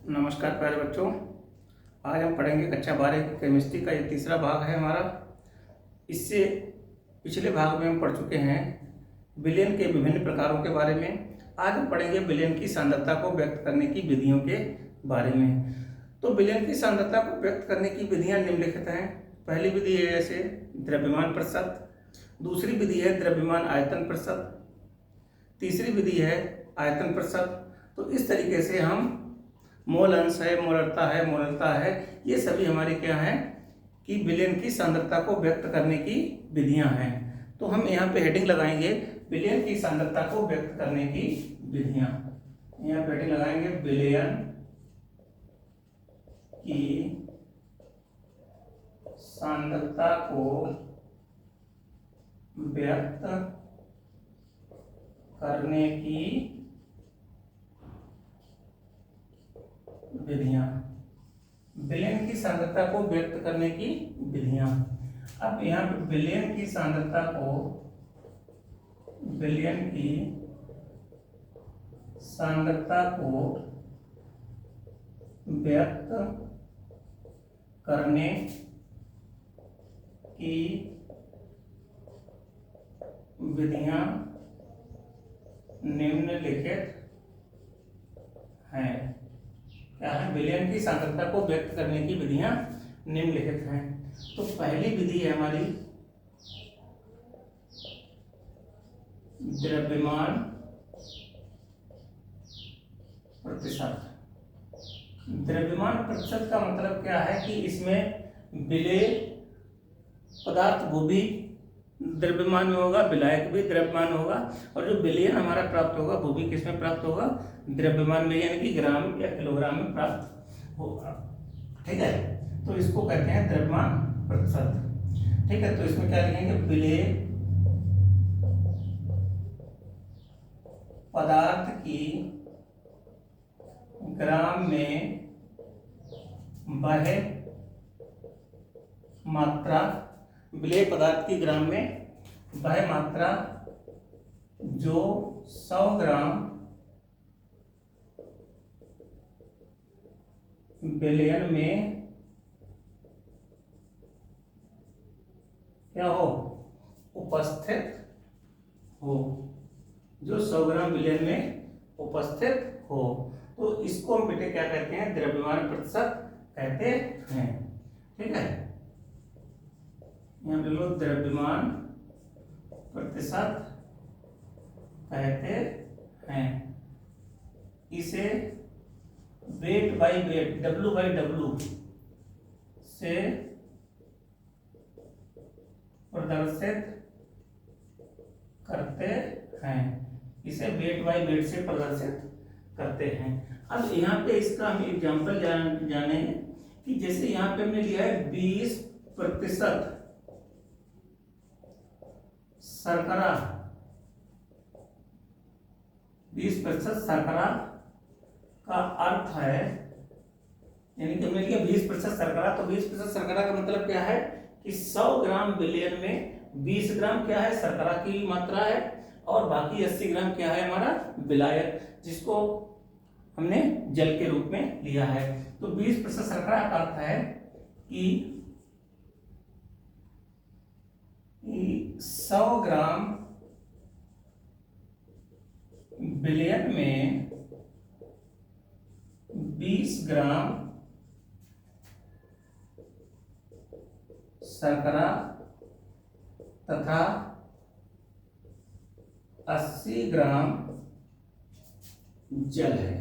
नमस्कार प्यारे बच्चों। आज हम पढ़ेंगे कक्षा 12 की केमिस्ट्री का ये तीसरा भाग है हमारा। इससे पिछले भाग में हम पढ़ चुके हैं विलयन के विभिन्न प्रकारों के बारे में। आज हम पढ़ेंगे विलयन की सांद्रता को व्यक्त करने की विधियों के बारे में। तो विलयन की सांद्रता को व्यक्त करने की विधियां निम्नलिखित हैं। पहली विधि है जैसे द्रव्यमान प्रतिशत, दूसरी विधि है द्रव्यमान आयतन प्रतिशत, तीसरी विधि है आयतन प्रतिशत। तो इस तरीके से हम मोल अंश है, मोलरता है, ये सभी हमारे क्या हैं कि विलयन की सांद्रता को व्यक्त करने की विधियां हैं। तो हम यहाँ पे हेडिंग लगाएंगे विलयन की सांद्रता को व्यक्त करने की विधियां। यहाँ पे हेडिंग लगाएंगे विलयन की सांद्रता को व्यक्त करने की विधियां। विलयन की सांद्रता को व्यक्त करने की विधियां। अब यहाँ पे विलयन की सांद्रता को व्यक्त करने की विधियां निम्नलिखित हैं। क्या है? विलयन की सांद्रता को व्यक्त करने की विधियां निम्नलिखित हैं। तो पहली विधि है हमारी द्रव्यमान प्रतिशत। द्रव्यमान प्रतिशत का मतलब क्या है कि इसमें विलेय पदार्थ वो भी द्रव्यमान में होगा, विलायक भी द्रव्यमान होगा, और जो विलयन हमारा प्राप्त होगा वो भी किसमें प्राप्त होगा? द्रव्यमान में, यानी कि ग्राम या किलोग्राम में प्राप्त होगा। ठीक है, तो इसको कहते हैं द्रव्यमान प्रतिशत। ठीक है, तो इसमें क्या लिखेंगे? विलेय पदार्थ की ग्राम में वह मात्रा, विलेय पदार्थ की ग्राम में वह मात्रा जो 100 ग्राम विलयन में क्या हो? उपस्थित हो। जो 100 ग्राम विलयन में उपस्थित हो, तो इसको हम बेटे क्या कहते हैं? द्रव्यमान प्रतिशत कहते हैं। ठीक है, यहाँ पे लो द्रव्यमान प्रतिशत कहते हैं। इसे वेट बाई वेट, W/W से प्रदर्शित करते हैं। इसे वेट बाई वेट से प्रदर्शित करते हैं। अब यहाँ पे इसका हम एग्जाम्पल जाने कि जैसे यहाँ पे हमने लिया है 20% शर्करा, 20% शर्करा का अर्थ है, यानी कि हमने लिया 20% शर्करा, तो 20% शर्करा का मतलब क्या है कि 100 ग्राम विलयन में 20 ग्राम क्या है? शर्करा की मात्रा है, और बाकी 80 ग्राम क्या है? हमारा विलायक, जिसको हमने जल के रूप में लिया है। तो 20% शर्करा का अर्थ है कि 100 ग्राम विलयन में 20 ग्राम शर्करा तथा 80 ग्राम जल है।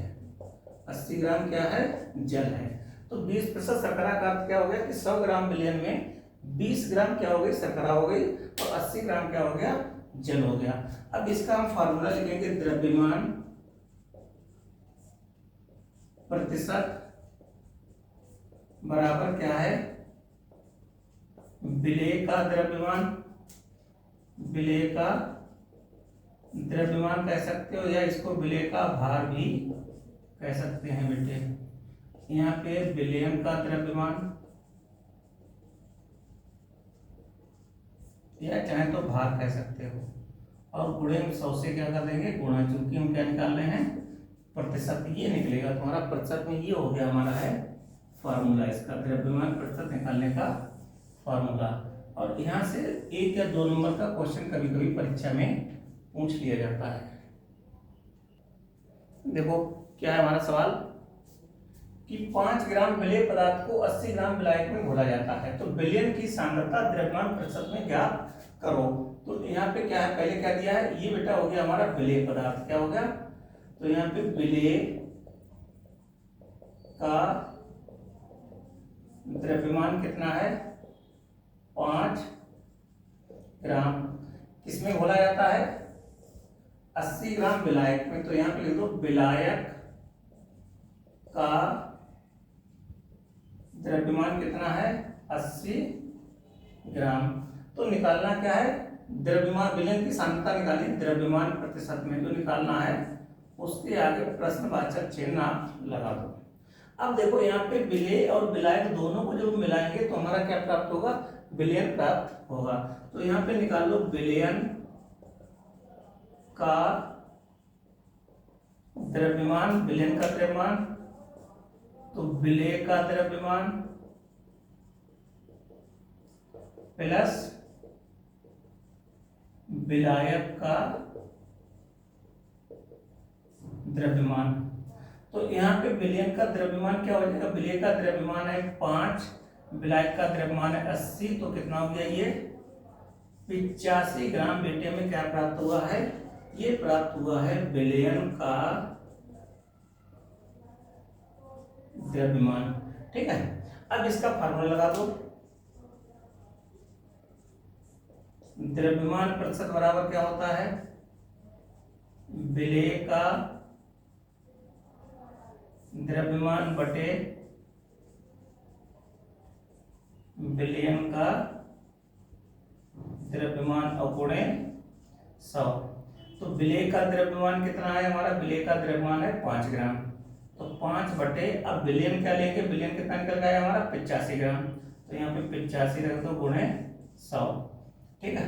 80 ग्राम क्या है? जल है। तो 20% शर्करा का अर्थ क्या हो गया कि 100 ग्राम विलयन में 20 ग्राम क्या हो गई? शर्करा हो गई, और 80 ग्राम क्या हो गया? जल हो गया। अब इसका हम फार्मूला लिखेंगे द्रव्यमान प्रतिशत बराबर क्या है? विलेय का द्रव्यमान, विलेय का द्रव्यमान कह सकते हो, या इसको विलेय का भार भी कह सकते हैं बेटे। यहाँ पे विलयन का द्रव्यमान, या चाहे तो भार कह सकते हो, और गुणे हम 100 से क्या कर देंगे? गुणा, चूंकि हम क्या निकाल रहे हैं? प्रतिशत ये निकलेगा तुम्हारा। प्रतिशत में ये हो गया हमारा है फार्मूला इसका, द्रव्यमान प्रतिशत निकालने का फार्मूला। और यहाँ से 1 या 2 नंबर का क्वेश्चन कभी कभी परीक्षा में पूछ लिया जाता है। देखो क्या है हमारा सवाल कि 5 ग्राम विलेय पदार्थ को 80 ग्राम विलायक में घोला जाता है, तो विलयन की सांद्रता द्रव्यमान प्रतिशत में ज्ञात करो। तो यहाँ पे क्या है, पहले क्या दिया है, ये बेटा हो गया हमारा विलेय पदार्थ, क्या हो गया, तो यहाँ पे विलेय का द्रव्यमान कितना है 5 ग्राम, किसमें घोला जाता है 80 ग्राम विलायक में। तो यहाँ पे लिख दो विलायक का द्रव्यमान कितना है 80 ग्राम। तो निकालना क्या है, द्रव्यमान, विलयन की सांद्रता निकाली द्रव्यमान प्रतिशत में, जो निकालना है उसके आगे प्रश्नवाचक चिन्ह आप लगा दो। अब देखो यहाँ पे विलेय और विलायक दोनों को जब मिलाएंगे तो हमारा क्या प्राप्त होगा, विलयन प्राप्त होगा। तो यहाँ पे निकाल लो विलयन का द्रव्यमान, विलयन का द्रव्यमान, तो विलेय का द्रव्यमान प्लस विलायक का द्रव्यमान। तो यहाँ पे विलयन का द्रव्यमान क्या हो जाएगा, विलेय का द्रव्यमान है 5, विलायक का द्रव्यमान है 80, तो कितना हो गया ये 85 ग्राम बेटे में क्या प्राप्त हुआ है, ये प्राप्त हुआ है विलयन का द्रव्यमान। ठीक है, अब इसका फार्मूला लगा दो, द्रव्यमान प्रतिशत बराबर क्या होता है, विलेय का द्रव्यमान बटे विलयन का द्रव्यमान अवगुणे 100। तो विलेय का द्रव्यमान कितना है हमारा, विलेय का द्रव्यमान है 5 ग्राम, तो 5 बटे, अब विलयन क्या लेंगे, विलयन कितना निकल गया हमारा 85 ग्राम, तो यहाँ पे 85 रख दो गुणे 100। ठीक है,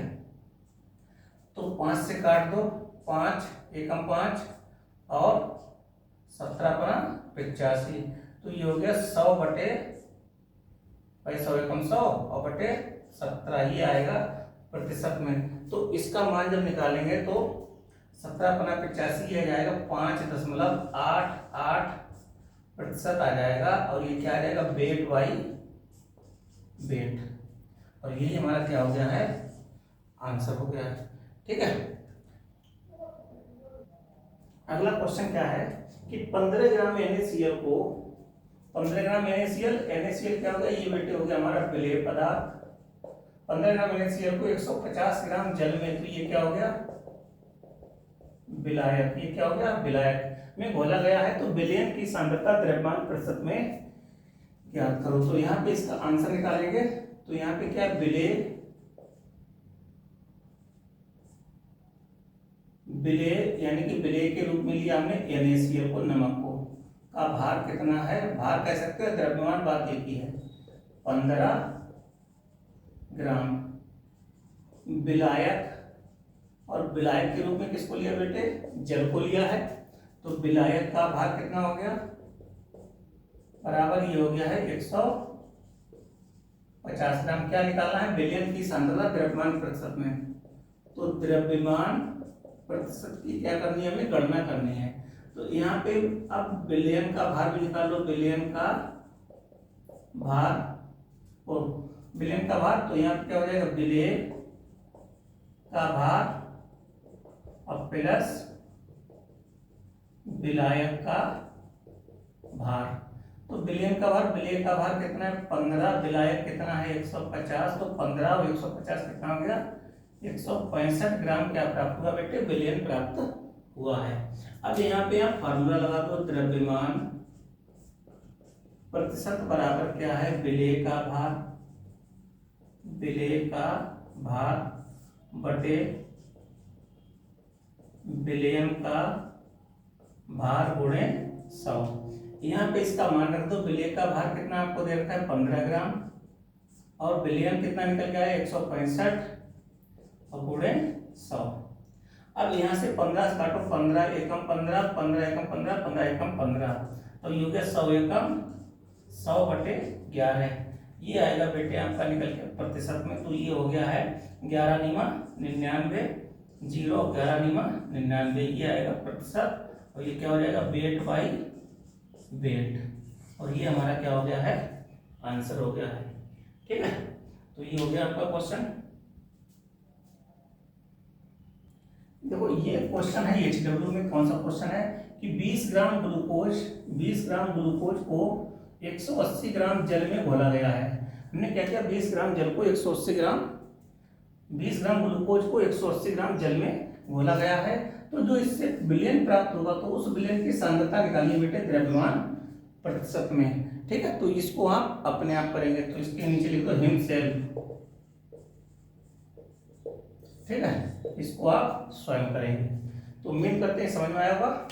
तो 5 से काट दो, 5 एकम 5 और 17 बना 85, तो ये हो गया 100 बटे 100 एकम 100 और बटे 17 ही आएगा प्रतिशत में। तो इसका मान जब निकालेंगे तो 17 बना 85 आ जाएगा 5.88% आ जाएगा, और ये क्या आ जाएगा वेट बाई वेट, और यही हमारा क्या हो गया है, आंसर हो गया है। ठीक है, अगला क्वेश्चन क्या है कि 15 ग्राम NaCl को, 15 ग्राम NaCl क्या होगा, ये बेटे हो गया हमारा विलेय पदार्थ, 15 ग्राम NaCl को 150 ग्राम जल में, तो ये क्या हो गया विलायक, ये क्या हो गया विलायक में घोला गया है, तो विलयन की सांद्रता द्रव्यमान प्रतिशत में ज्ञात करो। तो यहाँ पे इसका आंसर निकालेंगे, तो यहाँ पे क्या विलेय यानी कि विलेय के रूप में लिया हमने NaCl को, नमक को, का भार कितना है, भार कह सकते हैं, द्रव्यमान बात एक ही है 15 ग्राम। विलायक, और विलायक के रूप में किसको लिया बेटे, जल को लिया है, तो विलायक का भार कितना हो गया, बराबर ये हो गया है 150 ग्राम। क्या निकालना है, विलयन की सांद्रता द्रव्यमान प्रतिशत में, तो द्रव्यमान प्रतिशत की क्या करनी है, हमें गणना करनी है। तो यहाँ पे अब विलयन का भार भी निकाल लो, विलयन का भार और विलयन का भार, तो यहाँ पे क्या हो जाएगा विलेय का भार और प्लस विलायक का भार। तो विलयन का भार, विलेय का भार कितना है 15, विलायक कितना है 150, तो 15 और 150 कितना हो गया 165 ग्राम क्या प्राप्त हुआ बेटे, विलयन प्राप्त हुआ है। अब यहाँ पे आप फार्मूला लगा दो, द्रव्यमान प्रतिशत बराबर क्या है, विलेय का भार, विलेय का भार बटे विलयन का भार गुणे 100। यहाँ पे इसका मान रख दो, विलेय का भार कितना आपको दे रखा है 15 ग्राम, और विलयन कितना निकल गया है 165 और गुणे 100। अब यहाँ से 15 से काटो, 15 एकम 15, 15 एकम 15, 15 एकम 15, तो ये हो गया 100 एकम 100/11। ये आएगा बेटे आपका निकल के प्रतिशत में, तो ये हो गया है 11 निमा 99, 0 11 निमा 99, ये आएगा प्रतिशत। और ये क्या हो जाएगा, वेट बाई वेट, और ये हमारा क्या हो गया है, आंसर हो गया है। ठीक है, तो ये हो गया आपका क्वेश्चन। देखो ये क्वेश्चन है एचडब्ल्यू में, कौन सा क्वेश्चन है कि 20 ग्राम ग्लूकोज को 180 ग्राम जल में घोला गया है। हमने क्या किया, 20 ग्राम जल को 180 ग्राम 20 ग्राम ग्लूकोज को 180 ग्राम जल में घोला गया है, तो जो इससे विलयन प्राप्त होगा तो उस विलयन की सांद्रता निकालिए बेटे द्रव्यमान प्रतिशत में। ठीक है, तो इसको आप अपने आप करेंगे, तो इसके नीचे लिख दो हिमशैल। ठीक है, इसको आप स्वयं करेंगे। तो उम्मीद करते हैं समझ में आया होगा।